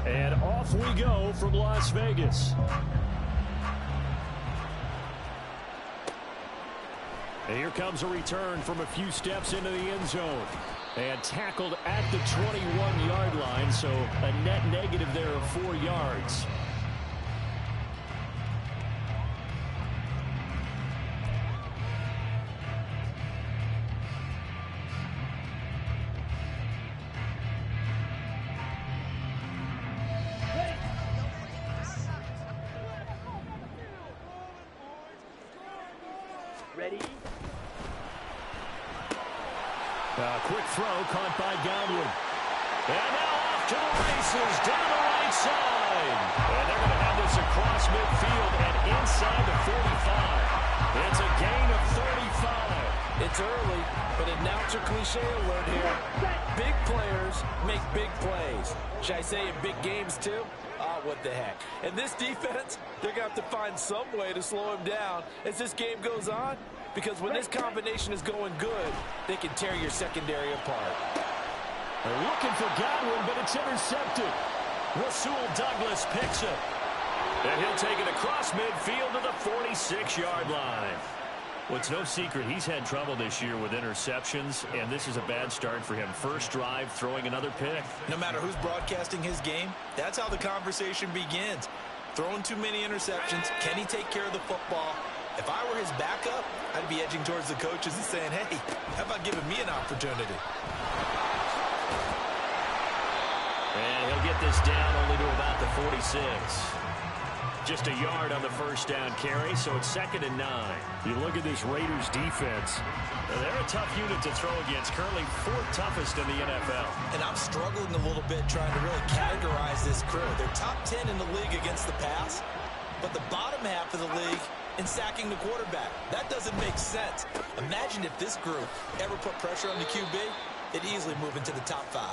And off we go from Las Vegas. And here comes a return from a few steps into the end zone. And tackled at the 21-yard line, so a net negative there of 4 yards. Ready? Quick throw caught by Godwin. And now off to the races down the right side. And they're going to have this across midfield and inside the 45. It's a gain of 35. It's early, but announcer cliche alert here. Big players make big plays. Should I say in big games too? Ah, what the heck. And this defense, they're going to have to find some way to slow him down as this game goes on. Because when this combination is going good, they can tear your secondary apart. They're looking for Godwin, but it's intercepted. Rasul Douglas picks it. And he'll take it across midfield to the 46-yard line. Well, it's no secret he's had trouble this year with interceptions, and this is a bad start for him. First drive, throwing another pick. No matter who's broadcasting his game, that's how the conversation begins. Throwing too many interceptions, can he take care of the football? If I were his backup, I'd be edging towards the coaches and saying, hey, how about giving me an opportunity? And he'll get this down only to about the 46. Just a yard on the first down carry, so it's 2nd and 9. You look at this Raiders defense. They're a tough unit to throw against, currently 4th toughest in the NFL. And I'm struggling a little bit trying to really categorize this crew. They're top 10 in the league against the pass, but the bottom half of the league in sacking the quarterback. That doesn't make sense. Imagine if this group ever put pressure on the QB, it'd easily move into the top 5.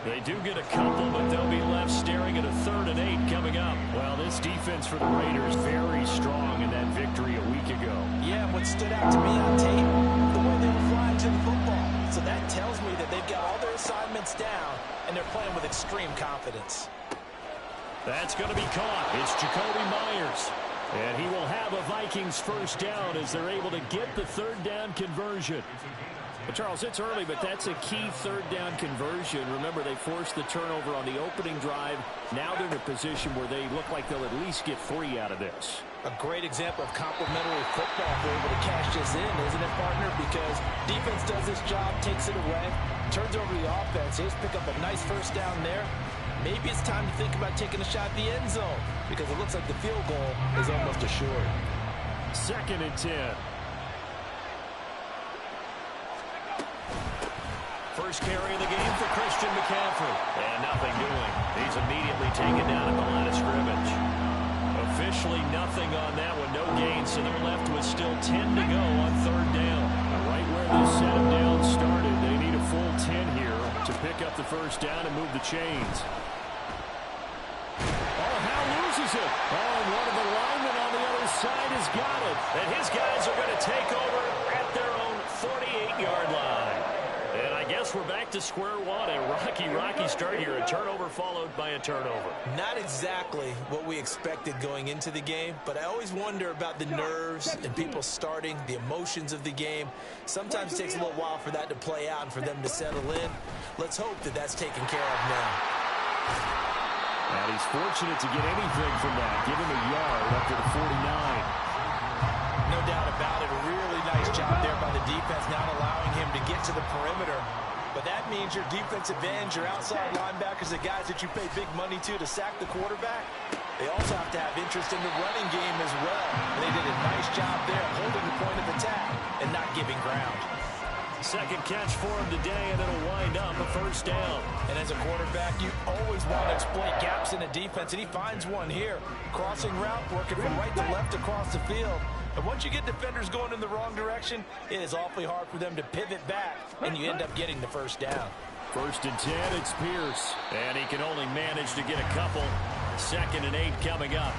They do get a couple, but they'll be left staring at a 3rd and 8 coming up. Well, this defense for the Raiders very strong in that victory a week ago. Yeah, what stood out to me on tape, the way they were flying to the football. So that tells me that they've got all their assignments down, and they're playing with extreme confidence. That's going to be caught. It's Jacoby Myers. And he will have a Vikings first down as they're able to get the 3rd down conversion. Well, Charles, it's early, but that's a key 3rd down conversion. Remember, they forced the turnover on the opening drive. Now they're in a position where they look like they'll at least get 3 out of this. A great example of complementary football if they're able to cash this in, isn't it, partner? Because defense does this job, takes it away, turns over the offense. They just pick up a nice first down there. Maybe it's time to think about taking a shot at the end zone because it looks like the field goal is almost assured. 2nd and 10. First carry of the game for Christian McCaffrey. And nothing doing. He's immediately taken down at the line of scrimmage. Officially nothing on that one. No gain, so they're left with still 10 to go on 3rd down. Right where this set him down started, they need a full 10 here to pick up the first down and move the chains. Loses it. Oh, and one of the linemen on the other side has got it. And his guys are going to take over at their own 48-yard line. And I guess we're back to square one. A rocky start here. A turnover followed by a turnover. Not exactly what we expected going into the game, but I always wonder about the nerves and people starting, the emotions of the game. Sometimes it takes a little while for that to play out and for them to settle in. Let's hope that that's taken care of now. And he's fortunate to get anything from that. Give him a yard up to the 49. No doubt about it. A really nice job there by the defense, not allowing him to get to the perimeter. But that means your defensive ends, your outside linebackers, the guys that you pay big money to sack the quarterback, they also have to have interest in the running game as well. And they did a nice job there holding the point of attack and not giving ground. Second catch for him today, and it'll wind up a first down. And as a quarterback, you always want to exploit gaps in the defense, and he finds one here. Crossing route, working from right to left across the field. And once you get defenders going in the wrong direction, it is awfully hard for them to pivot back, and you end up getting the first down. 1st and 10, it's Pierce. And he can only manage to get a couple. 2nd and 8 coming up.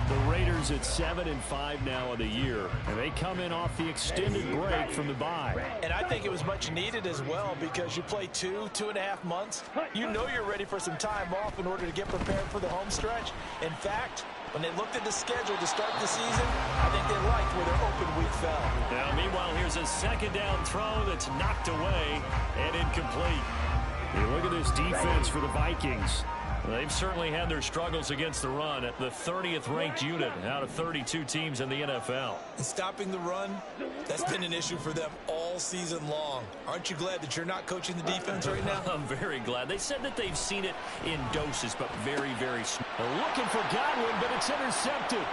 The Raiders at 7-5 now of the year, and they come in off the extended break from the bye. And I think it was much needed as well, because you play 2.5 months. You know you're ready for some time off in order to get prepared for the home stretch. In fact, when they looked at the schedule to start the season, I think they liked where their open week fell. Now, meanwhile, here's a second down throw that's knocked away and incomplete. You look at this defense for the Vikings. They've certainly had their struggles against the run at the 30th ranked unit out of 32 teams in the NFL. And stopping the run, that's been an issue for them all season long. Aren't you glad that you're not coaching the defense right now? I'm very glad. They said that they've seen it in doses, but very, very small. Looking for Godwin, but it's intercepted.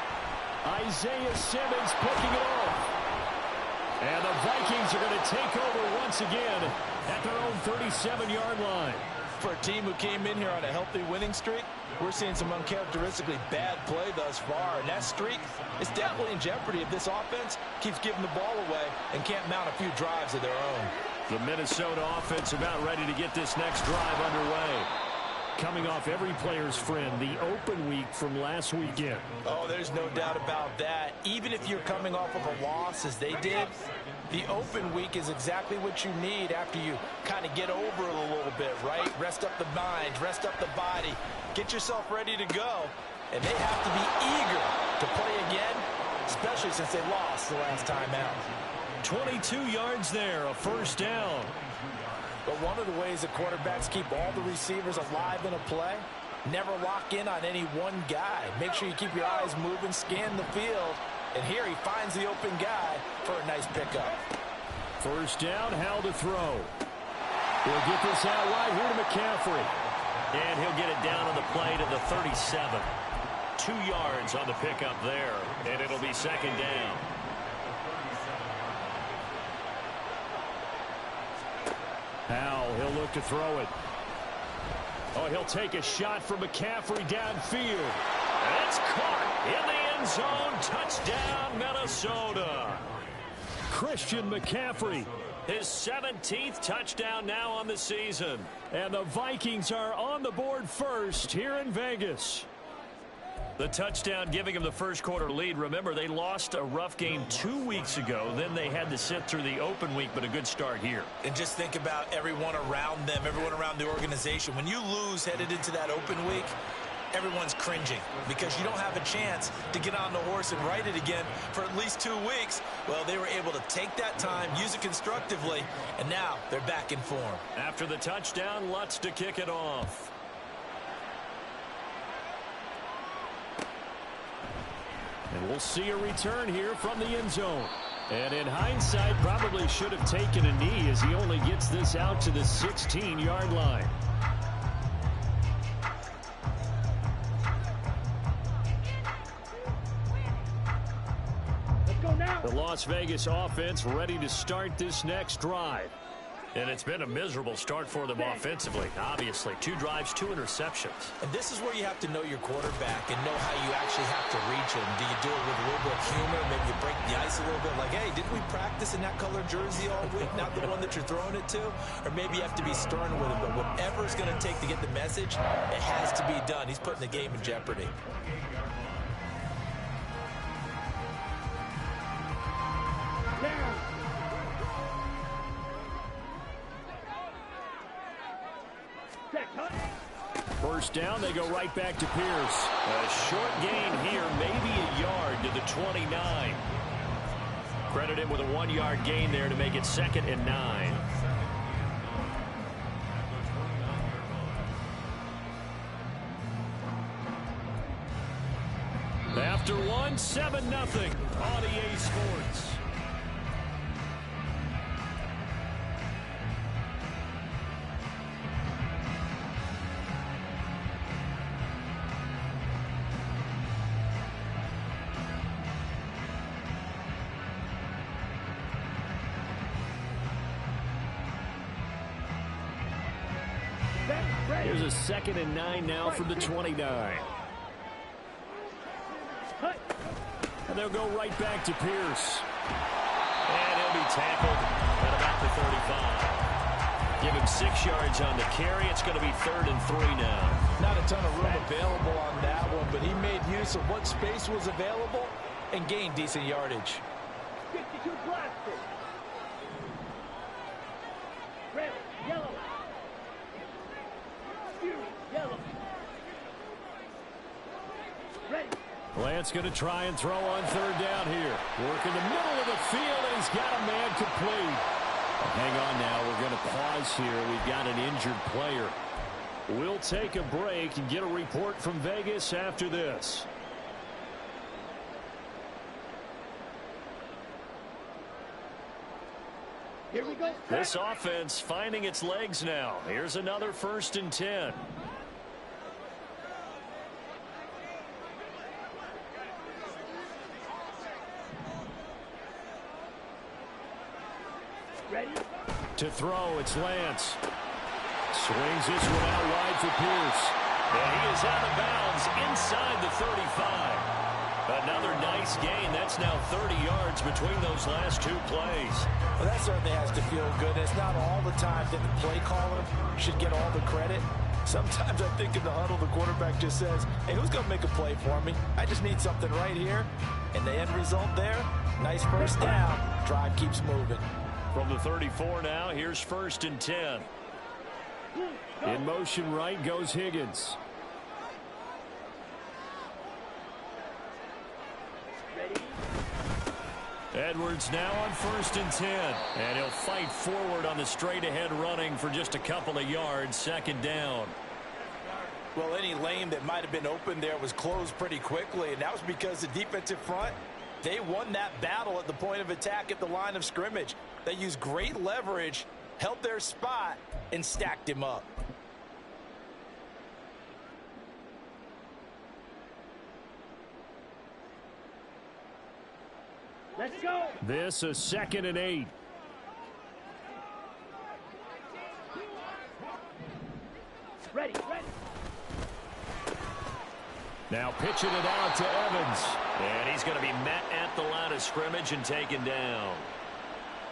Isaiah Simmons picking it off. And the Vikings are going to take over once again at their own 37-yard line. For a team who came in here on a healthy winning streak, we're seeing some uncharacteristically bad play thus far. And that streak is definitely in jeopardy if this offense keeps giving the ball away and can't mount a few drives of their own. The Minnesota offense about ready to get this next drive underway. Coming off every player's friend, the open week from last weekend. Oh, there's no doubt about that. Even if you're coming off of a loss as they did, the open week is exactly what you need after you kind of get over it a little bit, right? Rest up the mind, rest up the body, get yourself ready to go. And they have to be eager to play again, especially since they lost the last time out. 22 yards there, a first down. But one of the ways that quarterbacks keep all the receivers alive in a play, never lock in on any one guy. Make sure you keep your eyes moving, scan the field. And here he finds the open guy for a nice pickup. First down, Howell to throw. He'll get this out wide here to McCaffrey. And he'll get it down on the play to the 37. 2 yards on the pickup there, and it'll be second down. Howell, he'll look to throw it. Oh, he'll take a shot from McCaffrey downfield. And it's caught in the end zone. Touchdown, Minnesota. Christian McCaffrey, his 17th touchdown now on the season. And the Vikings are on the board first here in Vegas. The touchdown giving them the first quarter lead. Remember, they lost a rough game 2 weeks ago. Then they had to sit through the open week, but a good start here. And just think about everyone around them, everyone around the organization. When you lose headed into that open week, everyone's cringing because you don't have a chance to get on the horse and ride it again for at least 2 weeks. Well, they were able to take that time, use it constructively, and now they're back in form. After the touchdown, Lutz to kick it off. And we'll see a return here from the end zone. And in hindsight, probably should have taken a knee as he only gets this out to the 16-yard line. The Las Vegas offense ready to start this next drive. And it's been a miserable start for them offensively. Obviously, 2 drives, 2 interceptions. And this is where you have to know your quarterback and know how you actually have to reach him. Do you do it with a little bit of humor? Maybe you break the ice a little bit like, hey, didn't we practice in that color jersey all week? Not the one that you're throwing it to? Or maybe you have to be stern with him. But whatever it's going to take to get the message, it has to be done. He's putting the game in jeopardy. First down, they go right back to Pierce. A short gain here, maybe a yard to the 29. Credit him with a 1-yard gain there to make it 2nd and 9. After 1, 7-0 on EA Sports. Here's a 2nd and 9 now from the 29. And they'll go right back to Pierce. And he'll be tackled at about the Give him 6 yards on the carry. It's going to be 3rd and 3 now. Not a ton of room available on that one, but he made use of what space was available and gained decent yardage. 52 blaster. Red, yellow. Fury, yellow. Ready. Lance going to try and throw on 3rd down here. Work in the middle of the field, and he's got a man complete. Hang on now. We're going to pause here. We've got an injured player. We'll take a break and get a report from Vegas after this. Here we go. This offense finding its legs now. Here's another 1st and 10. Ready. To throw, it's Lance. Swings this one out wide for Pierce. And he is out of bounds inside the 35. Another nice gain. That's now 30 yards between those last 2 plays. Well, that certainly has to feel good. It's not all the time that the play caller should get all the credit. Sometimes I think in the huddle, the quarterback just says, hey, who's going to make a play for me? I just need something right here. And the end result there, nice 1st down. Drive keeps moving. From the 34 now, here's 1st and 10. In motion right goes Higgins. Edwards now on 1st and 10. And he'll fight forward on the straight-ahead running for just a couple of yards. 2nd down. Well, any lane that might have been open there was closed pretty quickly, and that was because the defensive front, they won that battle at the point of attack at the line of scrimmage. They used great leverage, held their spot, and stacked him up. Let's go. This a 2nd and 8. Ready. Now pitching it out to Evans. And he's going to be met at the line of scrimmage and taken down.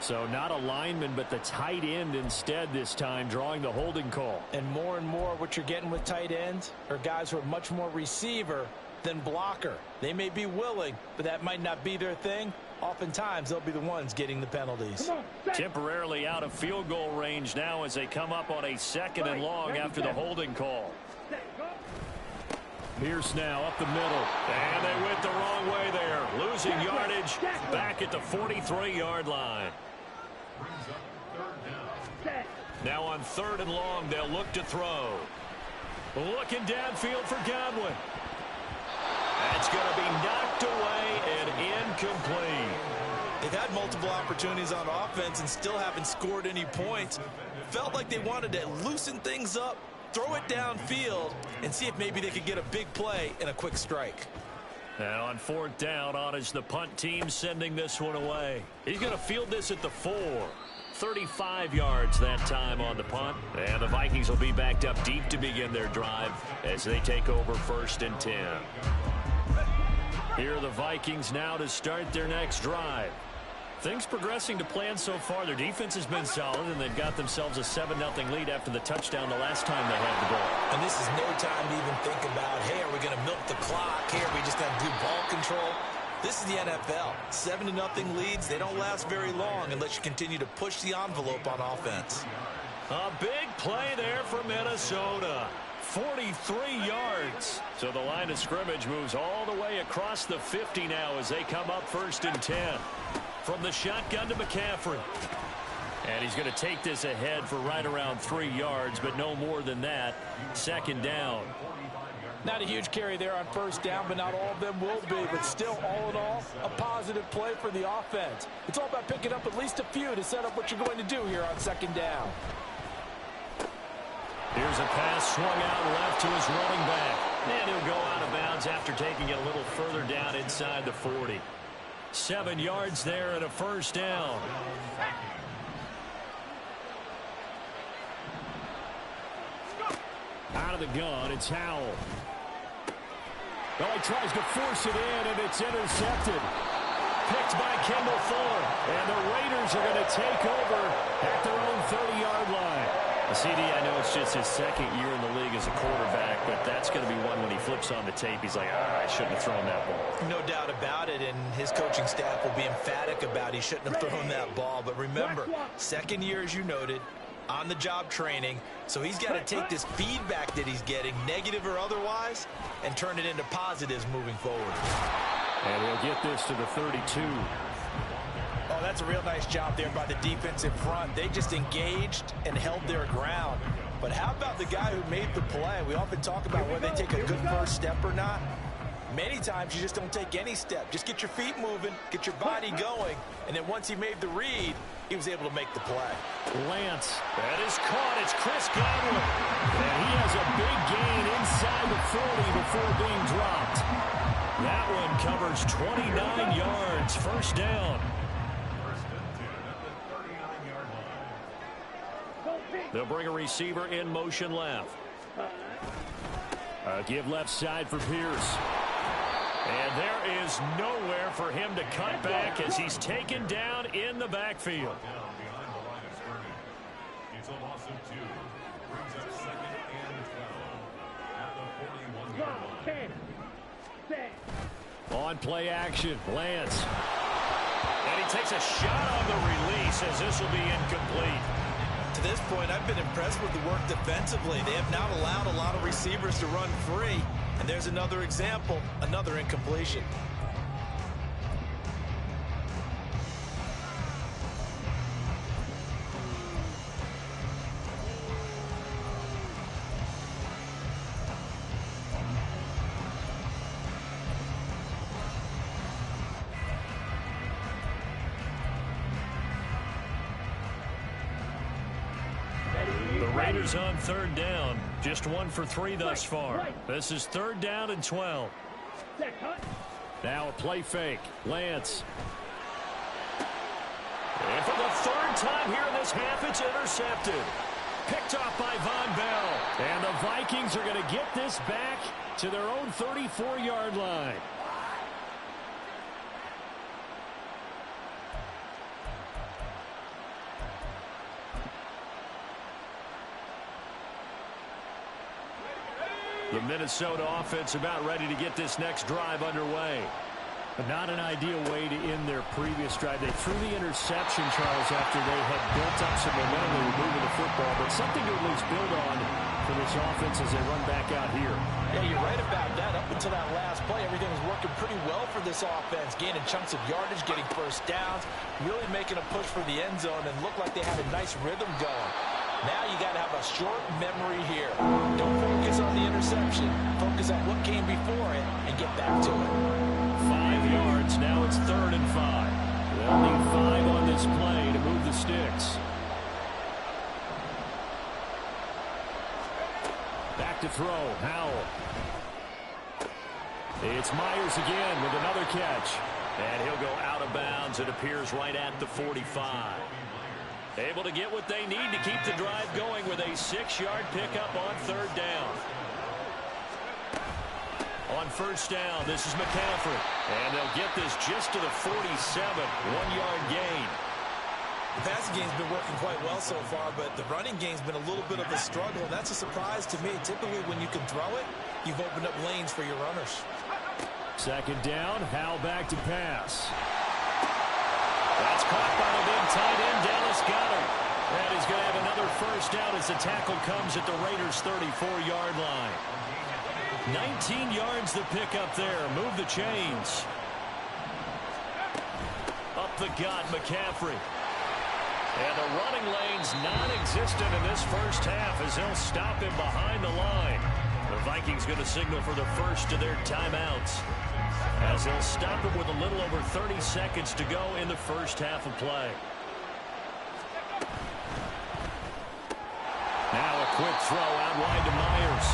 So not a lineman, but the tight end instead this time, drawing the holding call. And more what you're getting with tight ends are guys who are much more receiver than blocker. They may be willing, but that might not be their thing. Oftentimes, they'll be the ones getting the penalties. Temporarily out of field goal range now as they come up on a 2nd and long after the holding call. Pierce now up the middle. And they went the wrong way there. Losing yardage back at the 43-yard line. Now on 3rd and long, they'll look to throw. Looking downfield for Godwin. That's going to be knocked away and incomplete. They've had multiple opportunities on offense and still haven't scored any points. Felt like they wanted to loosen things up, throw it downfield, and see if maybe they could get a big play and a quick strike. And on 4th down, on is the punt team sending this one away. He's going to field this at the 4. 35 yards that time on the punt. And the Vikings will be backed up deep to begin their drive as they take over 1st and 10. Here are the Vikings now to start their next drive. Things progressing to plan so far. Their defense has been solid, and they've got themselves a 7-0 lead after the touchdown the last time they had the ball. And this is no time to even think about, hey, are we going to milk the clock? Hey, are we just going to do ball control? This is the NFL. 7-0 leads, they don't last very long unless you continue to push the envelope on offense. A big play there for Minnesota. 43 yards. So the line of scrimmage moves all the way across the 50 now as they come up 1st and 10. From the shotgun to McCaffrey. And he's going to take this ahead for right around 3 yards, but no more than that. 2nd down. Not a huge carry there on 1st down, but not all of them will be. But still, all in all, a positive play for the offense. It's all about picking up at least a few to set up what you're going to do here on 2nd down. Here's a pass swung out left to his running back. And he'll go out of bounds after taking it a little further down inside the 40. 7 yards there and a 1st down. Out of the gun, it's Howell. Well, he tries to force it in, and it's intercepted. Picked by Kendall Fuller. And the Raiders are going to take over at their own 30-yard line. CD, I know it's just his second year in the league as a quarterback, but that's going to be one when he flips on the tape. He's like, I shouldn't have thrown that ball. No doubt about it, and his coaching staff will be emphatic about he shouldn't have thrown that ball. But remember, second year, as you noted, on-the-job training, so he's got to take this feedback that he's getting, negative or otherwise, and turn it into positives moving forward. And he'll get this to the 32. Oh, that's a real nice job there by the defensive front. They just engaged and held their ground. But how about the guy who made the play? We often talk about whether they take a good first step or not. Many times you just don't take any step. Just get your feet moving, get your body going, and then once he made the read, he was able to make the play. Lance, that is caught. It's Chris Godwin. And he has a big gain inside the 40 before being dropped. That one covers 29 yards, first down. They'll bring a receiver in motion left. Give left side for Pierce. And there is nowhere for him to cut back as he's taken down in the backfield. It's a loss of 2. Brings up 2nd and 12 at the 41-yard line. On play action, Lance. And he takes a shot on the release as this will be incomplete. To this point, I've been impressed with the work defensively. They have not allowed a lot of receivers to run free. And there's another example, another incompletion. Raiders on third down. Just 1 for 3 thus far. This is 3rd down and 12. Now a play fake. Lance. And for the 3rd time here in this half, it's intercepted. Picked off by Von Bell. And the Vikings are going to get this back to their own 34-yard line. The Minnesota offense about ready to get this next drive underway. But not an ideal way to end their previous drive. They threw the interception, Charles, after they had built up some momentum. They were moving the football, but something to at least build on for this offense as they run back out here. Yeah, you're right about that. Up until that last play, everything was working pretty well for this offense. Gaining chunks of yardage, getting first downs, really making a push for the end zone, and looked like they had a nice rhythm going. Now you got to have a short memory here. Don't focus on the interception. Focus on what came before it and get back to it. 5 yards. Now it's 3rd and 5. They'll need 5 on this play to move the sticks. Back to throw. Howell. It's Myers again with another catch. And he'll go out of bounds. It appears right at the 45. Able to get what they need to keep the drive going with a 6-yard pickup on 3rd down. On 1st down, this is McCaffrey. And they'll get this just to the 47, 1-yard gain. The passing game's been working quite well so far, but the running game's been a little bit of a struggle, and that's a surprise to me. Typically, when you can throw it, you've opened up lanes for your runners. 2nd down, Howell back to pass. That's caught by the big tight end, Dallas Goedert. And he's going to have another first down as the tackle comes at the Raiders' 34-yard line. 19 yards the pickup there. Move the chains. Up the gut, McCaffrey. And the running lane's non-existent in this first half as they'll stop him behind the line. The Vikings going to signal for the first of their timeouts, as they'll stop him with a little over 30 seconds to go in the first half of play. Now a quick throw out wide to Myers.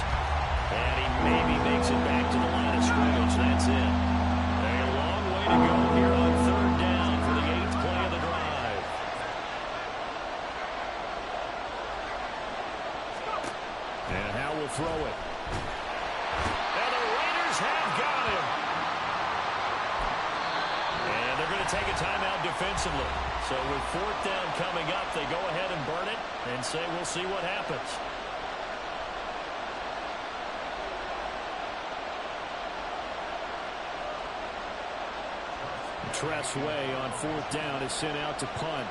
And he maybe makes it back to the line of scrimmage. That's it. A long way to go here on 3rd down for the 8th play of the drive. And Howell will throw it. And the Raiders have got him. And they're going to take a timeout defensively. So with fourth down coming up, they go ahead and burn it and say we'll see what happens. Tressway on fourth down is sent out to punt.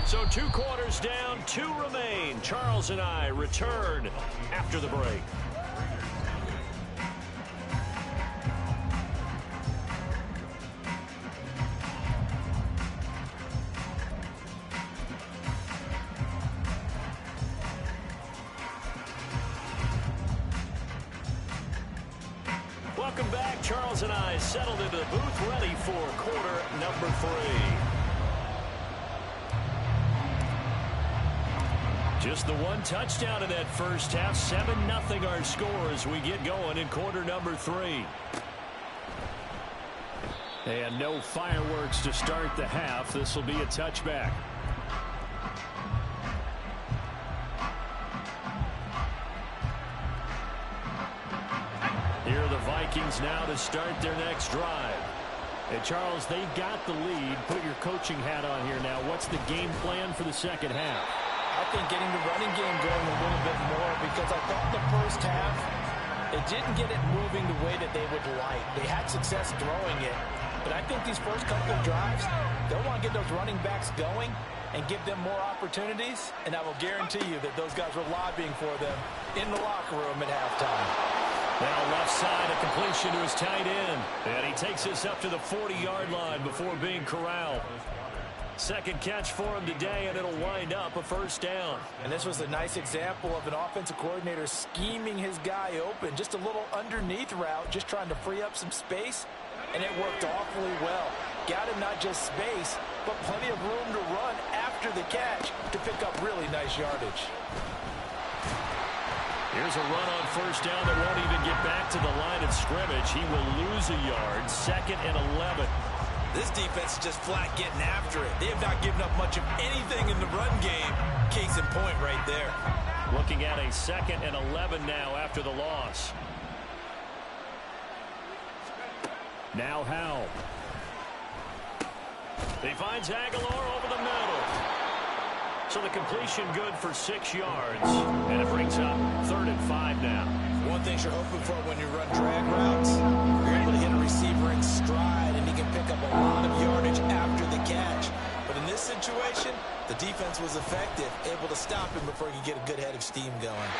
So 2 quarters down, 2 remain. Charles and I return after the break. Welcome back. Charles and I settled into the booth, ready for quarter number 3. Just the 1 touchdown in that first half. 7-0 our score as we get going in quarter number 3. And no fireworks to start the half. This will be a touchback. Here are the Vikings now to start their next drive. And Charles, they got the lead. Put your coaching hat on here now. What's the game plan for the second half? I think getting the running game going a little bit more, because I thought the first half, they didn't get it moving the way that they would like. They had success throwing it, but I think these first couple of drives, they'll want to get those running backs going and give them more opportunities, and I will guarantee you that those guys were lobbying for them in the locker room at halftime. Now left side, a completion to his tight end, and he takes us up to the 40-yard line before being corralled. Second catch for him today, and it'll wind up a first down. And this was a nice example of an offensive coordinator scheming his guy open. Just a little underneath route, just trying to free up some space, and it worked awfully well. Got him not just space, but plenty of room to run after the catch to pick up really nice yardage. Here's a run on first down that won't even get back to the line of scrimmage. He will lose a yard. 2nd and 11. This defense is just flat getting after it. They have not given up much of anything in the run game. Case in point right there. Looking at a 2nd and 11 now after the loss. Now Howell. He finds Aguilar over the middle. So the completion good for 6 yards. And it brings up 3rd and 5 now. One thing you're hoping for when you run drag routes, you're able to hit a receiver in stride, and he can pick up a lot of yardage after the catch. But in this situation, the defense was effective, able to stop him before he could get a good head of steam going.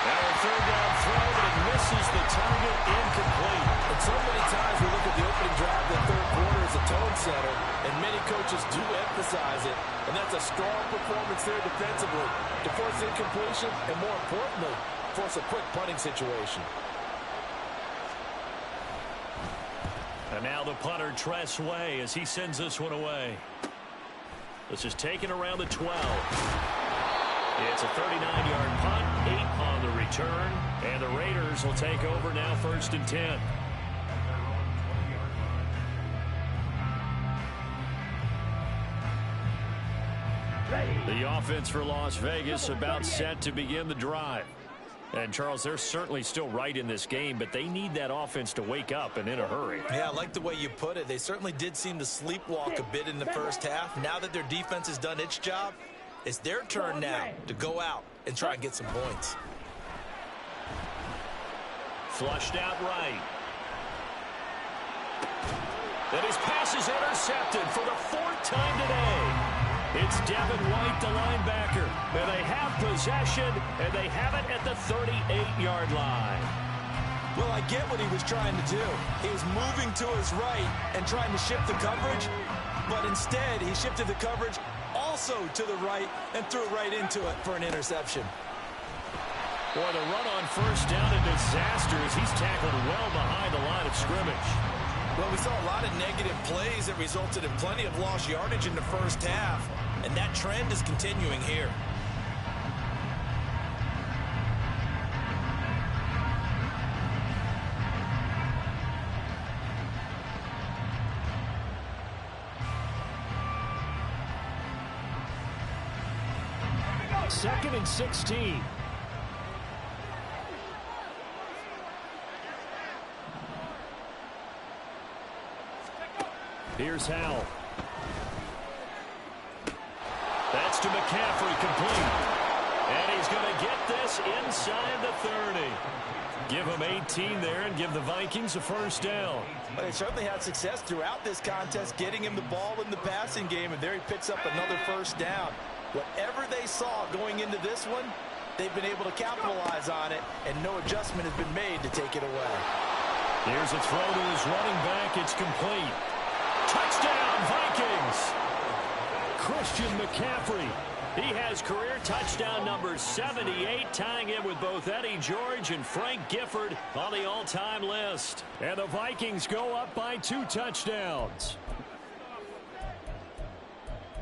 Now a 3rd down throw, but it misses the target, incomplete. And so many times we look at the opening drive of the third quarter as a tone setter, and many coaches do emphasize it. And that's a strong performance there defensively to force incompletion, and more importantly, force a quick punting situation. And now the punter, Tressway, as he sends this one away. This is taken around the 12. It's a 39-yard punt, 8 on the return, and the Raiders will take over now 1st and 10. The offense for Las Vegas about set to begin the drive. And, Charles, they're certainly still right in this game, but they need that offense to wake up and in a hurry. Yeah, I like the way you put it. They certainly did seem to sleepwalk a bit in the first half. Now that their defense has done its job, it's their turn now to go out and try and get some points. Flushed out right. And his pass is intercepted for the 4th time today. It's Devin White, the linebacker. And they have possession, and they have it at the 38-yard line. Well, I get what he was trying to do. He was moving to his right and trying to shift the coverage, but instead he shifted the coverage also to the right and threw right into it for an interception. Boy, the run on first down, a disaster as he's tackled well behind the line of scrimmage. Well, we saw a lot of negative plays that resulted in plenty of lost yardage in the first half, and that trend is continuing here. 2nd and 16. Here's Howell. That's to McCaffrey, complete. And he's going to get this inside the 30. Give him 18 there and give the Vikings a first down. But they certainly had success throughout this contest, getting him the ball in the passing game, and there he picks up another first down. Whatever they saw going into this one, they've been able to capitalize on it, and no adjustment has been made to take it away. Here's a throw to his running back. It's complete. Touchdown, Vikings! Christian McCaffrey. He has career touchdown number 78, tying him with both Eddie George and Frank Gifford on the all-time list. And the Vikings go up by 2 touchdowns.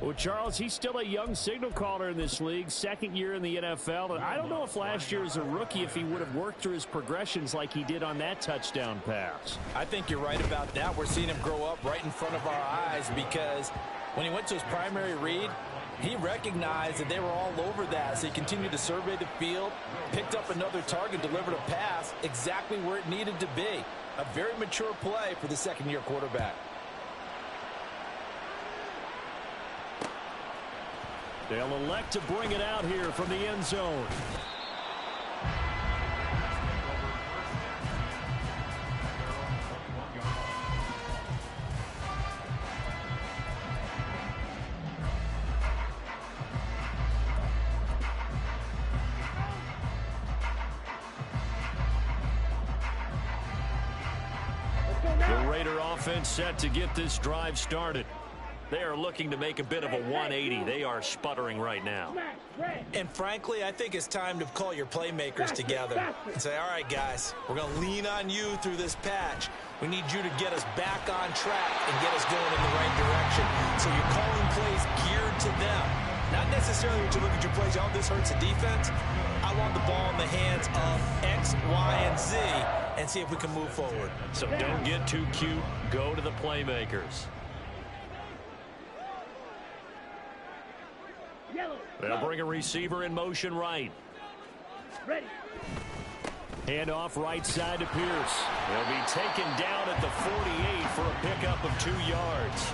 Well, Charles, he's still a young signal caller in this league, 2nd year in the NFL. And I don't know if last year as a rookie, if he would have worked through his progressions like he did on that touchdown pass. I think you're right about that. We're seeing him grow up right in front of our eyes because when he went to his primary read, he recognized that they were all over that, so he continued to survey the field, picked up another target, delivered a pass exactly where it needed to be. A very mature play for the 2nd-year quarterback. They'll elect to bring it out here from the end zone. The Raider offense set to get this drive started. They are looking to make a bit of a 180. They are sputtering right now. And frankly, I think it's time to call your playmakers together and say, all right, guys, we're going to lean on you through this patch. We need you to get us back on track and get us going in the right direction. So you're calling plays geared to them. Not necessarily when you look at your plays, oh, this hurts the defense. I want the ball in the hands of X, Y, and Z and see if we can move forward. So don't get too cute. Go to the playmakers. They'll bring a receiver in motion right. Ready. Hand off right side to Pierce. He'll be taken down at the 48 for a pickup of 2 yards.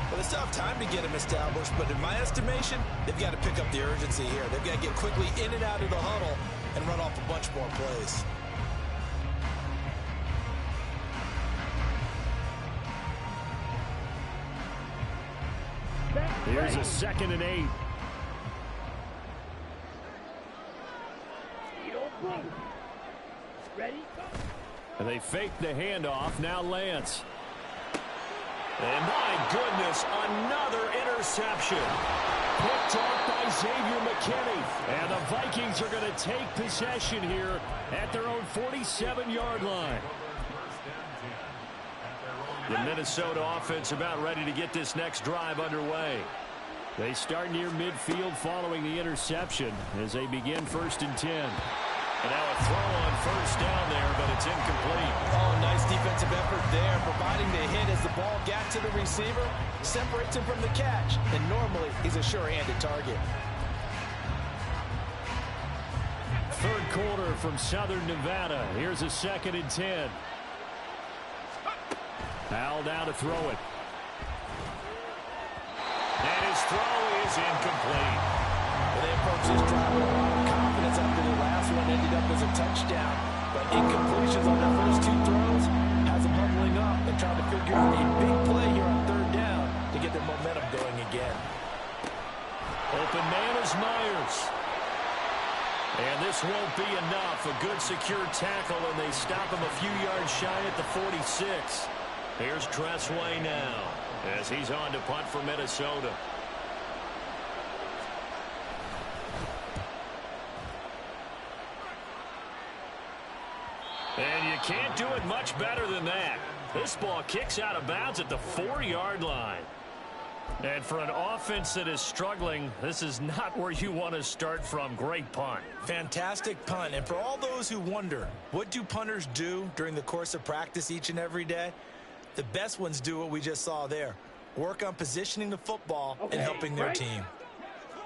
Well, they still have time to get him established, but in my estimation, they've got to pick up the urgency here. They've got to get quickly in and out of the huddle and run off a bunch more plays. Here's a 2nd and 8. Ready? And they fake the handoff. Now Lance. And my goodness, another interception. Picked off by Xavier McKinney. And the Vikings are going to take possession here at their own 47-yard line. The Minnesota offense about ready to get this next drive underway. They start near midfield following the interception as they begin 1st and 10. And now a throw on first down there, but it's incomplete. Oh, nice defensive effort there, providing the hit as the ball got to the receiver, separates him from the catch, and normally he's a sure-handed target. 3rd quarter from Southern Nevada. Here's a 2nd and 10. Howell down to throw it. And his throw is incomplete. Well, they approach this drive with a lot of confidence after the last one ended up as a touchdown. But incompletions on their first 2 throws has them huddling up and trying to figure out a big play here on 3rd down to get their momentum going again. Open man is Myers. And this won't be enough. A good secure tackle, and they stop him a few yards shy at the 46. Here's Tressway now as he's on to punt for Minnesota. And you can't do it much better than that. This ball kicks out of bounds at the 4-yard line. And for an offense that is struggling, this is not where you want to start from. Great punt. Fantastic punt. And for all those who wonder, what do punters do during the course of practice each and every day? The best ones do what we just saw there. Work on positioning the football and helping their team.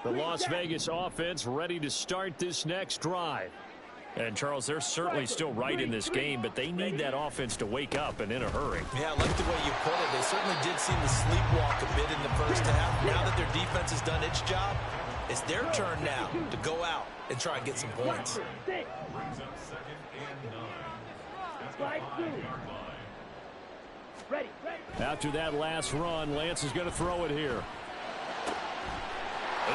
The Las Vegas offense ready to start this next drive. And, Charles, they're certainly still right in this game, but they need that offense to wake up and in a hurry. Yeah, I like the way you put it. They certainly did seem to sleepwalk a bit in the first half. Now that their defense has done its job, it's their turn now to go out and try and get some points. Brings up second and 9. Slide through. Ready. After that last run, Lance is going to throw it here.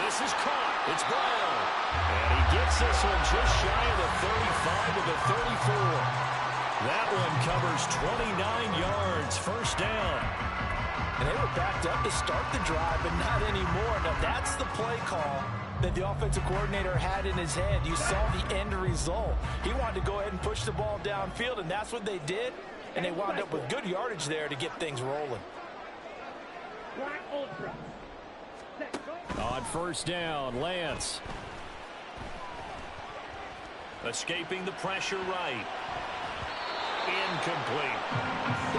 This is caught. It's Brown. And he gets this one just shy of the 35 to the 34. That one covers 29 yards. First down. And they were backed up to start the drive, but not anymore. Now, that's the play call that the offensive coordinator had in his head. You saw the end result. He wanted to go ahead and push the ball downfield, and that's what they did. And they wound up with good yardage there to get things rolling. Black ultra. On first down, Lance. Escaping the pressure right. Incomplete.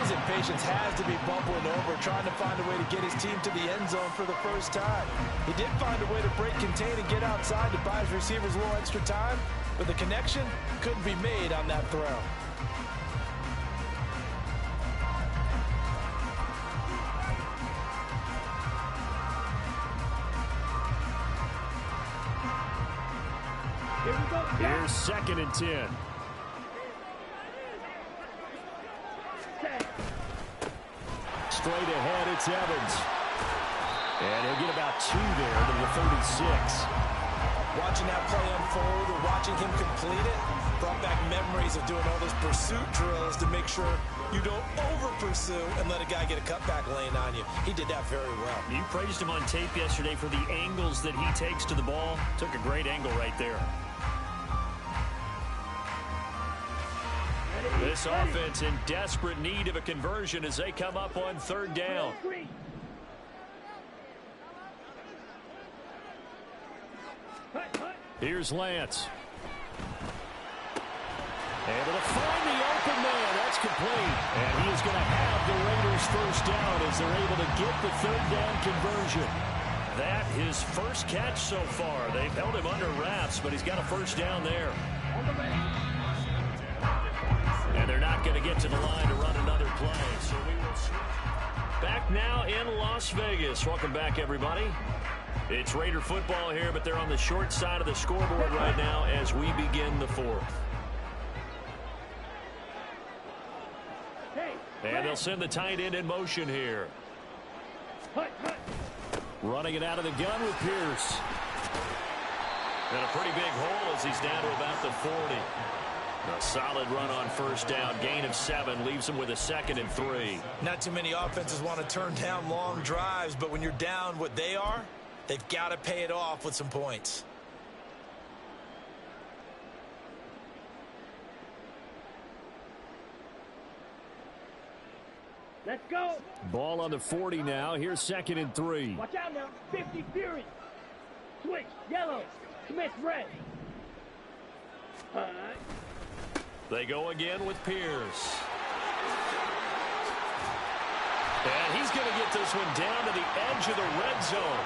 His impatience has to be bubbling over, trying to find a way to get his team to the end zone for the first time. He did find a way to break contain and get outside to buy his receivers a little extra time, but the connection couldn't be made on that throw. Here we go. Here's second and 10. Straight ahead, it's Evans. And he'll get about 2 there to the 36. Watching that play unfold or watching him complete it brought back memories of doing all those pursuit drills to make sure you don't over-pursue and let a guy get a cutback lane on you. He did that very well. You praised him on tape yesterday for the angles that he takes to the ball. Took a great angle right there. This offense in desperate need of a conversion as they come up on third down. Here's Lance. Able to find the open man. That's complete. And he is going to have the Raiders first down as they're able to get the third down conversion. That his first catch so far. They've held him under wraps, but he's got a first down there. And they're not going to get to the line to run another play. So we will switch. Back now in Las Vegas. Welcome back, everybody. It's Raider football here, but they're on the short side of the scoreboard right now as we begin the fourth. And they'll send the tight end in motion here. Running it out of the gun with Pierce. And a pretty big hole as he's down to about the 40. A solid run on first down. Gain of 7 leaves him with a 2nd and 3. Not too many offenses want to turn down long drives, but when you're down what they are, they've got to pay it off with some points. Let's go. Ball on the 40 now. Here's 2nd and 3. Watch out now. 50 Fury. Switch. Yellow. Smith red. They go again with Pierce. And he's going to get this one down to the edge of the red zone.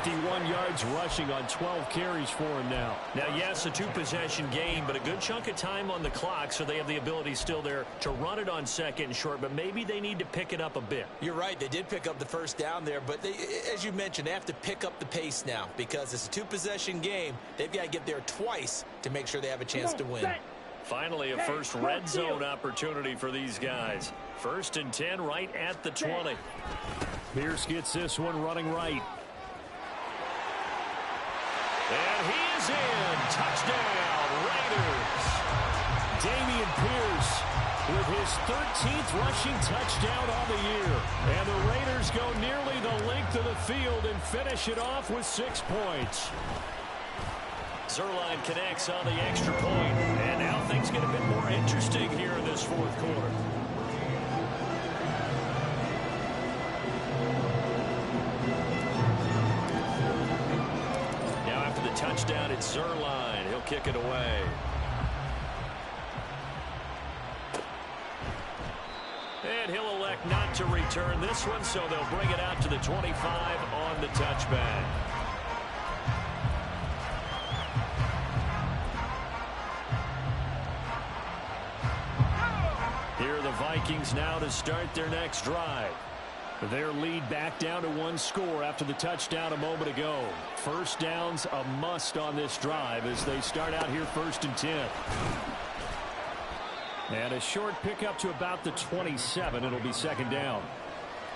51 yards rushing on 12 carries for him now. Now, yes, a 2-possession game, but a good chunk of time on the clock, so they have the ability still there to run it on 2nd and short, but maybe they need to pick it up a bit. You're right. They did pick up the first down there, but they, as you mentioned, they have to pick up the pace now because it's a 2-possession game. They've got to get there twice to make sure they have a chance to win. Finally, a first red zone opportunity for these guys. 1st and 10 right at the 20. Pierce gets this one running right. And he is in. Touchdown, Raiders. Dameon Pierce with his 13th rushing touchdown on the year. And the Raiders go nearly the length of the field and finish it off with 6 points. Zuerlein connects on the extra point. And now things get a bit more interesting here in this fourth quarter. Touchdown, it's Zuerlein. He'll kick it away. And he'll elect not to return this one, so they'll bring it out to the 25 on the touchback. Here are the Vikings now to start their next drive. Their lead back down to one score after the touchdown a moment ago. First down's a must on this drive as they start out here 1st and 10. And a short pickup to about the 27. It'll be 2nd down.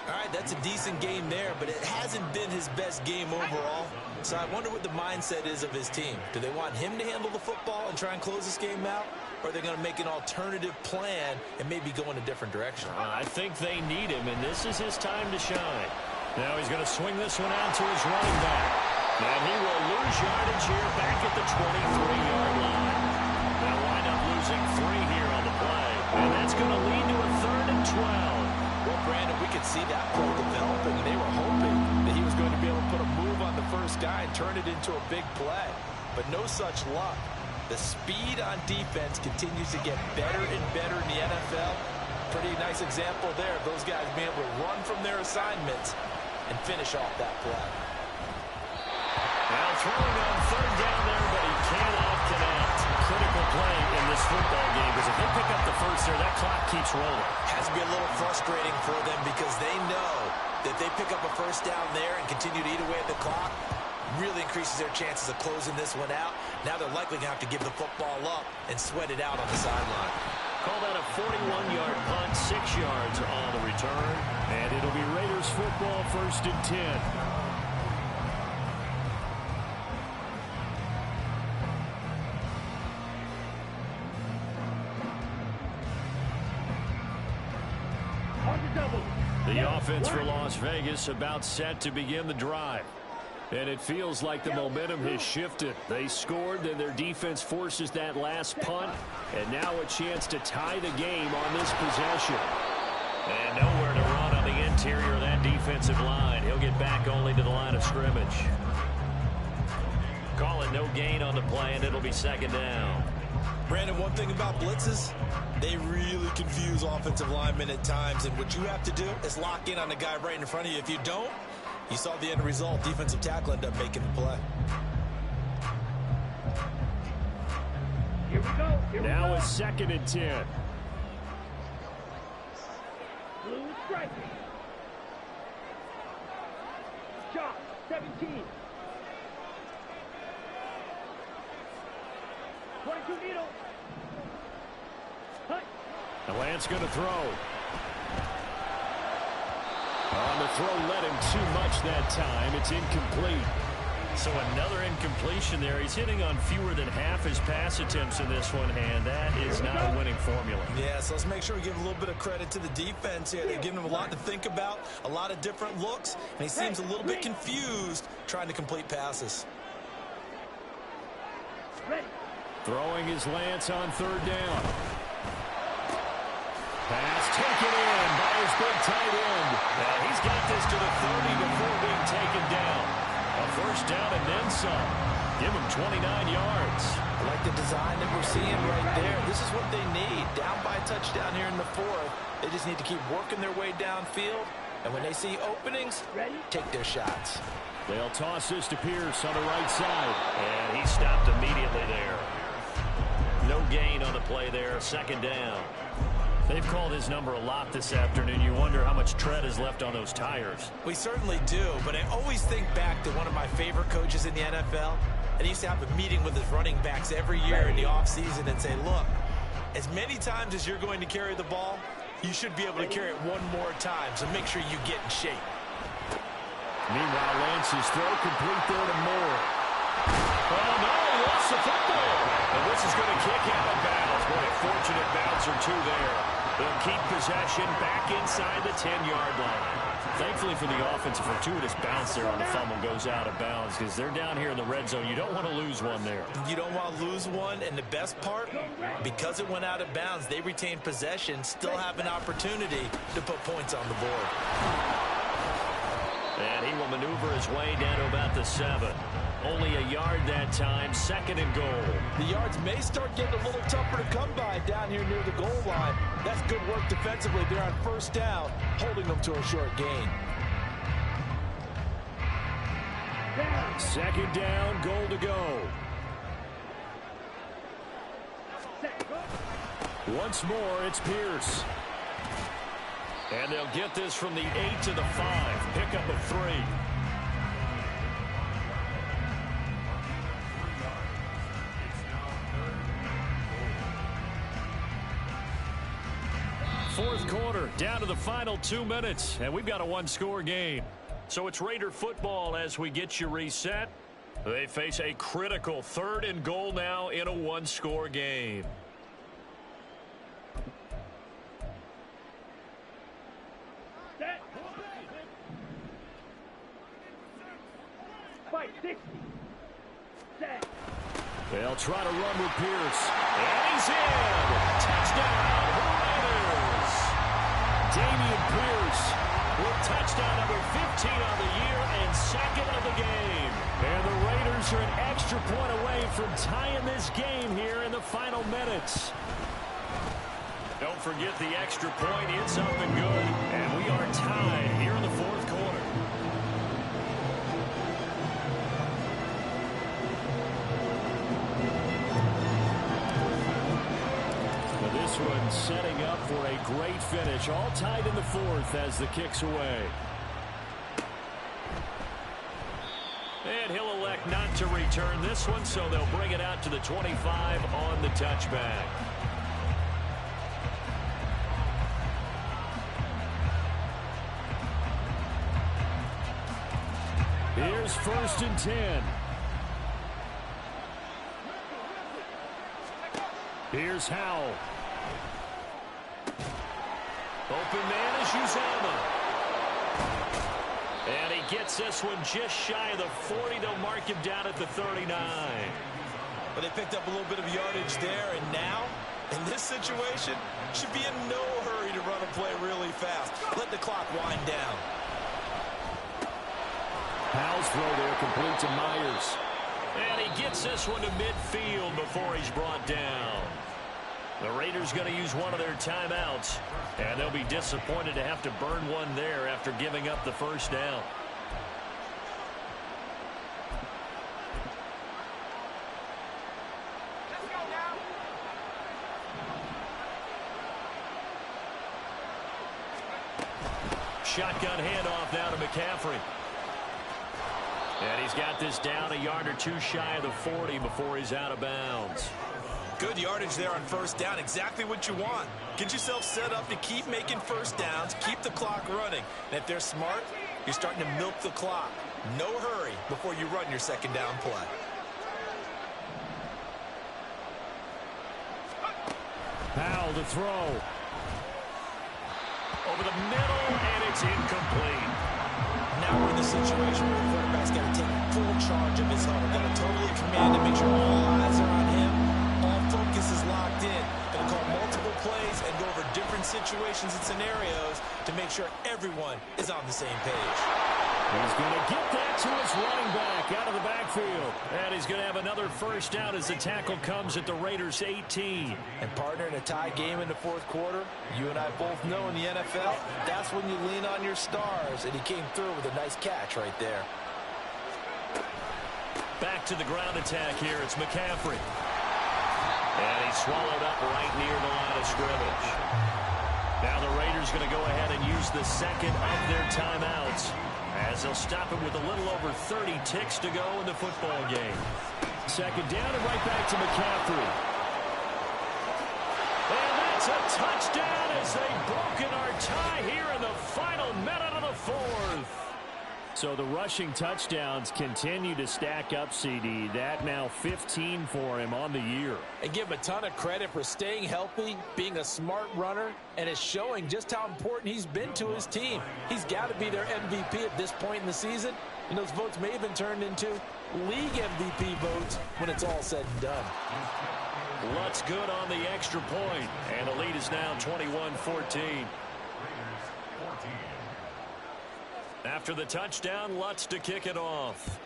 All right, that's a decent game there, but it hasn't been his best game overall. So I wonder what the mindset is of his team. Do they want him to handle the football and try and close this game out? Or are they going to make an alternative plan and maybe go in a different direction? I think they need him, and this is his time to shine. Now he's going to swing this one out to his running back. And he will lose yardage here back at the 23-yard line. They'll wind up losing 3 here on the play. And that's going to lead to a 3rd and 12. Well, Brandon, we could see that play developing. They were hoping that he was going to be able to put a move on the first guy and turn it into a big play. But no such luck. The speed on defense continues to get better and better in the NFL. Pretty nice example there of those guys being able to run from their assignments and finish off that play. Now throwing on 3rd down there, but he cannot connect. Critical play in this football game because if they pick up the first there, that clock keeps rolling. Has to be a little frustrating for them because they know that they pick up a first down there and continue to eat away at the clock, really increases their chances of closing this one out. Now they're likely going to have to give the football up and sweat it out on the sideline. Call that a 41-yard punt, 6 yards on the return. And it'll be Raiders football 1st and 10. The offense for Las Vegas about set to begin the drive. And it feels like the momentum has shifted. They scored, then their defense forces that last punt. And now a chance to tie the game on this possession. And nowhere to run on the interior of that defensive line. He'll get back only to the line of scrimmage. Call it no gain on the play, and it'll be 2nd down. Brandon, one thing about blitzes, they really confuse offensive linemen at times. And what you have to do is lock in on the guy right in front of you. If you don't, you saw the end result. Defensive tackle ended up making the play. Here we go. Now it's 2nd and 10. Blue strike. Chop, 17. 22 needle. Hut. The Lance going to throw. On the throw, led him too much that time. It's incomplete. So another incompletion there. He's hitting on fewer than half his pass attempts in this one, and that is not a winning formula. Yeah, so let's make sure we give a little bit of credit to the defense here. They're giving him a lot to think about, a lot of different looks, and he seems a little bit confused trying to complete passes. Ready. Throwing his Lance on 3rd down. Pass taken in by his big tight end. Now he's got this to the 30 before being taken down. A 1st down and then some. Give him 29 yards. I like the design that we're seeing right there. This is what they need. Down by a touchdown here in the 4th. They just need to keep working their way downfield. And when they see openings, take their shots. They'll toss this to Pierce on the right side. And he stopped immediately there. No gain on the play there. 2nd down. They've called his number a lot this afternoon. You wonder how much tread is left on those tires. We certainly do, but I always think back to one of my favorite coaches in the NFL. And he used to have a meeting with his running backs every year in the offseason and say, look, as many times as you're going to carry the ball, you should be able to carry it one more time, so make sure you get in shape. Meanwhile, Lance's throw complete there to Moore. Oh, no, he lost the football. And this is going to kick out of bounds. What a fortunate bounce or two there. They'll keep possession back inside the 10-yard line. Thankfully for the offense, a fortuitous bounce there on the fumble goes out of bounds because they're down here in the red zone. You don't want to lose one there. You don't want to lose one, and the best part, because it went out of bounds, they retained possession, still have an opportunity to put points on the board. And he will maneuver his way down to about the 7. Only a yard that time, 2nd and goal. The yards may start getting a little tougher to come by down here near the goal line. That's good work defensively. They're on 1st down, holding them to a short gain. 2nd down, goal to go. Once more, it's Pierce. And they'll get this from the 8 to the 5. Pickup of 3. Fourth quarter, down to the final 2 minutes, and we've got a one-score game. So it's Raider football as we get you reset. They face a critical 3rd and goal now in a one-score game. Set. Fight 60. Set. They'll try to run with Pierce. And he's in. Touchdown, Raiders. Dameon Pierce with touchdown number 15 on the year and 2nd of the game. And the Raiders are an extra point away from tying this game here in the final minutes. Don't forget the extra point. It's up and good. And we are tied here in the 4th quarter. This one setting up for a great finish. All tied in the 4th as the kick's away. And he'll elect not to return this one, so they'll bring it out to the 25 on the touchback. Here's 1st and 10. Here's Howell. Open man is Uzomah. And he gets this one just shy of the 40. They'll mark him down at the 39. But they picked up a little bit of yardage there, and now, in this situation, should be in no hurry to run a play really fast. Let the clock wind down. Howell's throw there complete to Myers. And he gets this one to midfield before he's brought down. The Raiders going to use one of their timeouts, and they'll be disappointed to have to burn one there after giving up the first down. Shotgun handoff now to McCaffrey. And he's got this down a yard or two shy of the 40 before he's out of bounds. Good yardage there on 1st down. Exactly what you want. Get yourself set up to keep making 1st downs, keep the clock running. And if they're smart, you're starting to milk the clock. No hurry before you run your 2nd down play. Powell to throw. Over the middle, and it's incomplete. Now we're in the situation where the quarterback's got to take full charge of his huddle. Got to totally command it, make sure all eyes are on him. All focus is locked in. Going to call multiple plays and go over different situations and scenarios to make sure everyone is on the same page. He's going to get that to his running back out of the backfield. And he's going to have another first down as the tackle comes at the Raiders' 18. And partner, in a tie game in the 4th quarter, you and I both know in the NFL, that's when you lean on your stars. And he came through with a nice catch right there. Back to the ground attack here. It's McCaffrey. And he's swallowed up right near the line of scrimmage. Now the Raiders going to go ahead and use the 2nd of their timeouts, as they'll stop it with a little over 30 ticks to go in the football game. 2nd down and right back to McCaffrey. And that's a touchdown as they've broken our tie here in the final minute of the 4th. So the rushing touchdowns continue to stack up, CD. That now 15 for him on the year. And give him a ton of credit for staying healthy, being a smart runner, and is showing just how important he's been to his team. He's got to be their MVP at this point in the season. And those votes may have been turned into league MVP votes when it's all said and done. Lutz good on the extra point, and the lead is now 21-14. After the touchdown, Lutz to kick it off.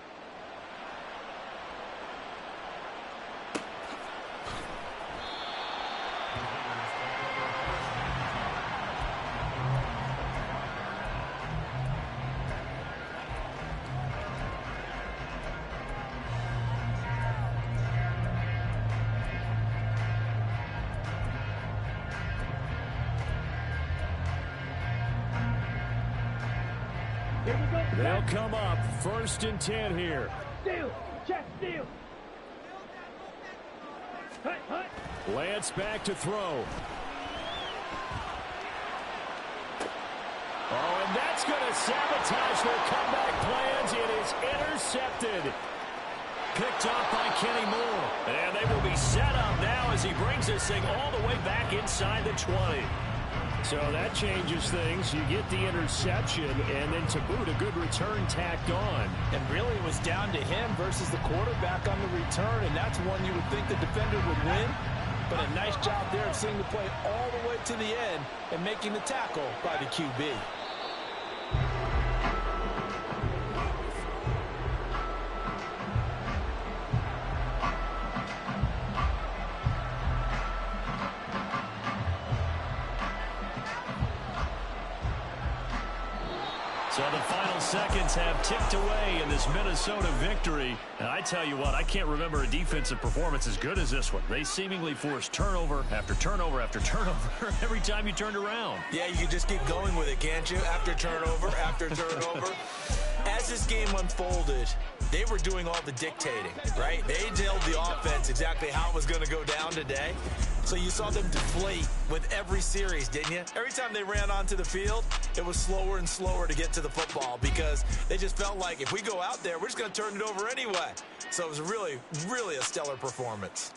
Here we go. They'll come up 1st and 10 here. Steal. Check steal. Hut, hut. Lance back to throw. Oh, and that's going to sabotage their comeback plans. It is intercepted. Picked off by Kenny Moore. And they will be set up now as he brings this thing all the way back inside the 20. So that changes things. You get the interception, and then to boot, a good return tacked on. And really it was down to him versus the quarterback on the return, and that's one you would think the defender would win. But a nice job there of seeing the play all the way to the end and making the tackle by the QB. So the final seconds have ticked away in this Minnesota victory. And I tell you what, I can't remember a defensive performance as good as this one. They seemingly forced turnover after turnover after turnover every time you turned around. Yeah, you can just keep going with it, can't you? After turnover, after turnover. As this game unfolded, they were doing all the dictating, right? They told the offense exactly how it was going to go down today. So you saw them deflate with every series, didn't you? Every time they ran onto the field, it was slower and slower to get to the football because they just felt like if we go out there, we're just going to turn it over anyway. So it was really, really a stellar performance.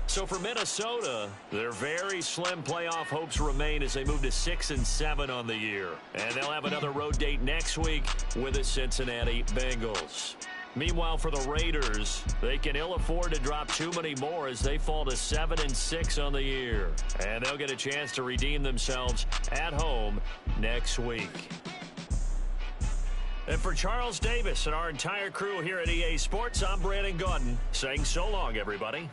So for Minnesota, their very slim playoff hopes remain as they move to 6-7 on the year. And they'll have another road date next week with the Cincinnati Bengals. Meanwhile, for the Raiders, they can ill afford to drop too many more as they fall to 7-6 on the year. And they'll get a chance to redeem themselves at home next week. And for Charles Davis and our entire crew here at EA Sports, I'm Brandon Gaudin saying so long, everybody.